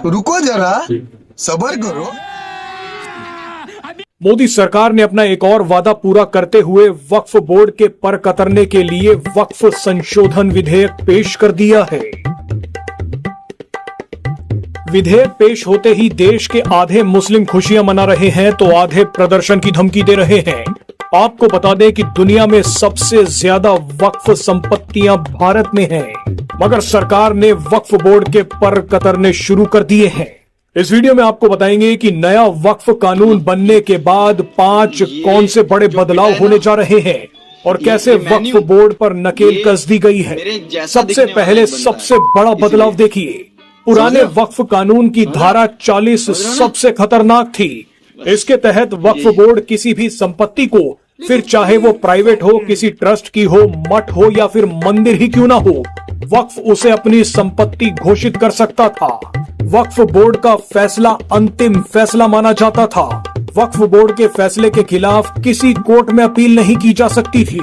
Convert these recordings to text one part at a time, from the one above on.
रुको जरा, सब्र करो। मोदी सरकार ने अपना एक और वादा पूरा करते हुए वक्फ बोर्ड के पर कतरने के लिए वक्फ संशोधन विधेयक पेश कर दिया है। विधेयक पेश होते ही देश के आधे मुस्लिम खुशियां मना रहे हैं तो आधे प्रदर्शन की धमकी दे रहे हैं। आपको बता दें कि दुनिया में सबसे ज्यादा वक्फ संपत्तियां भारत में हैं, मगर सरकार ने वक्फ बोर्ड के पर कतरने शुरू कर दिए हैं। इस वीडियो में आपको बताएंगे कि नया वक्फ कानून बनने के बाद 5 कौन से बड़े बदलाव होने जा रहे हैं और कैसे वक्फ बोर्ड पर नकेल कस दी गई है। सबसे पहले सबसे बड़ा बदलाव देखिए। पुराने वक्फ कानून की धारा 40 सबसे खतरनाक थी। इसके तहत वक्फ बोर्ड किसी भी संपत्ति को, फिर चाहे वो प्राइवेट हो, किसी ट्रस्ट की हो, मठ हो या फिर मंदिर ही क्यों ना हो, वक्फ उसे अपनी संपत्ति घोषित कर सकता था। वक्फ बोर्ड का फैसला अंतिम फैसला माना जाता था। वक्फ बोर्ड के फैसले के खिलाफ किसी कोर्ट में अपील नहीं की जा सकती थी,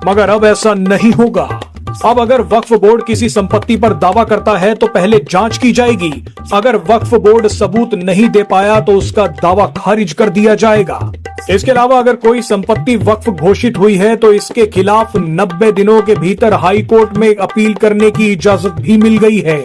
मगर अब ऐसा नहीं होगा। अब अगर वक्फ बोर्ड किसी संपत्ति पर दावा करता है तो पहले जांच की जाएगी। अगर वक्फ बोर्ड सबूत नहीं दे पाया तो उसका दावा खारिज कर दिया जाएगा। इसके अलावा अगर कोई संपत्ति वक्फ घोषित हुई है तो इसके खिलाफ 90 दिनों के भीतर हाई कोर्ट में अपील करने की इजाजत भी मिल गई है।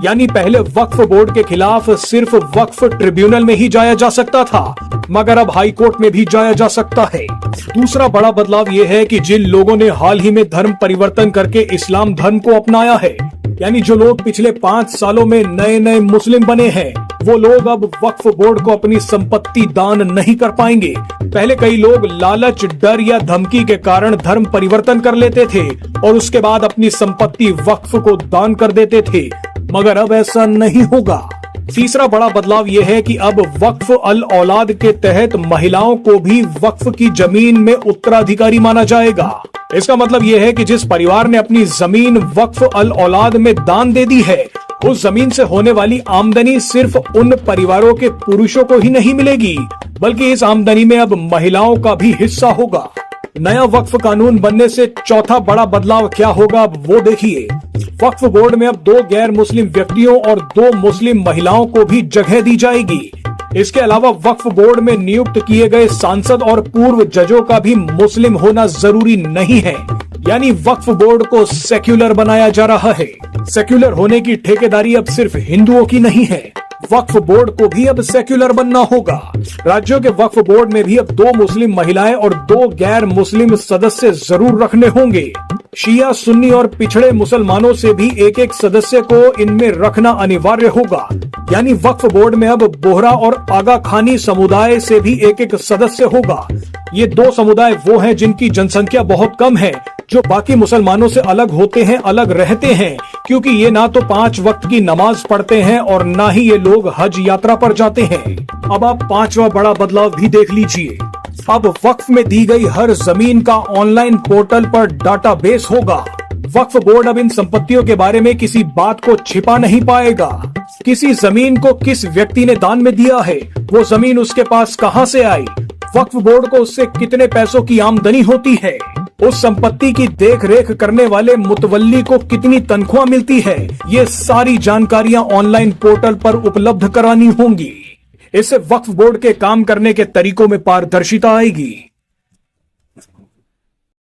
यानी पहले वक्फ बोर्ड के खिलाफ सिर्फ वक्फ ट्रिब्यूनल में ही जाया जा सकता था, मगर अब हाई कोर्ट में भी जाया जा सकता है। दूसरा बड़ा बदलाव यह है कि जिन लोगों ने हाल ही में धर्म परिवर्तन करके इस्लाम धर्म को अपनाया है, यानी जो लोग पिछले 5 सालों में नए नए मुस्लिम बने हैं, वो लोग अब वक्फ बोर्ड को अपनी संपत्ति दान नहीं कर पाएंगे। पहले कई लोग लालच, डर या धमकी के कारण धर्म परिवर्तन कर लेते थे और उसके बाद अपनी संपत्ति वक्फ को दान कर देते थे, मगर अब ऐसा नहीं होगा। तीसरा बड़ा बदलाव यह है कि अब वक्फ अल औलाद के तहत महिलाओं को भी वक्फ की जमीन में उत्तराधिकारी माना जाएगा। इसका मतलब यह है कि जिस परिवार ने अपनी जमीन वक्फ अल औलाद में दान दे दी है, उस जमीन से होने वाली आमदनी सिर्फ उन परिवारों के पुरुषों को ही नहीं मिलेगी, बल्कि इस आमदनी में अब महिलाओं का भी हिस्सा होगा। नया वक्फ कानून बनने से चौथा बड़ा बदलाव क्या होगा, अब वो देखिए। वक्फ बोर्ड में अब 2 गैर मुस्लिम व्यक्तियों और 2 मुस्लिम महिलाओं को भी जगह दी जाएगी। इसके अलावा वक्फ बोर्ड में नियुक्त किए गए सांसद और पूर्व जजों का भी मुस्लिम होना जरूरी नहीं है। यानी वक्फ बोर्ड को सेक्युलर बनाया जा रहा है। सेक्युलर होने की ठेकेदारी अब सिर्फ हिंदुओं की नहीं है, वक्फ बोर्ड को भी अब सेक्युलर बनना होगा। राज्यों के वक्फ बोर्ड में भी अब 2 मुस्लिम महिलाएं और 2 गैर मुस्लिम सदस्य जरूर रखने होंगे। शिया, सुन्नी और पिछड़े मुसलमानों से भी एक सदस्य को इनमें रखना अनिवार्य होगा। यानी वक्फ बोर्ड में अब बोहरा और आगा खानी समुदाय से भी एक सदस्य होगा। ये 2 समुदाय वो हैं जिनकी जनसंख्या बहुत कम है, जो बाकी मुसलमानों से अलग होते हैं, अलग रहते हैं, क्योंकि ये ना तो 5 वक्त की नमाज पढ़ते हैं और ना ही ये लोग हज यात्रा पर जाते हैं। अब आप 5वां बड़ा बदलाव भी देख लीजिए। अब वक्फ में दी गई हर जमीन का ऑनलाइन पोर्टल पर डाटाबेस होगा। वक्फ बोर्ड अब इन संपत्तियों के बारे में किसी बात को छिपा नहीं पाएगा। किसी जमीन को किस व्यक्ति ने दान में दिया है, वो जमीन उसके पास कहां से आई, वक्फ बोर्ड को उससे कितने पैसों की आमदनी होती है, उस संपत्ति की देख रेख करने वाले मुतवल्ली को कितनी तनख्वाह मिलती है, ये सारी जानकारियां ऑनलाइन पोर्टल पर उपलब्ध करानी होंगी। इससे वक्फ बोर्ड के काम करने के तरीकों में पारदर्शिता आएगी।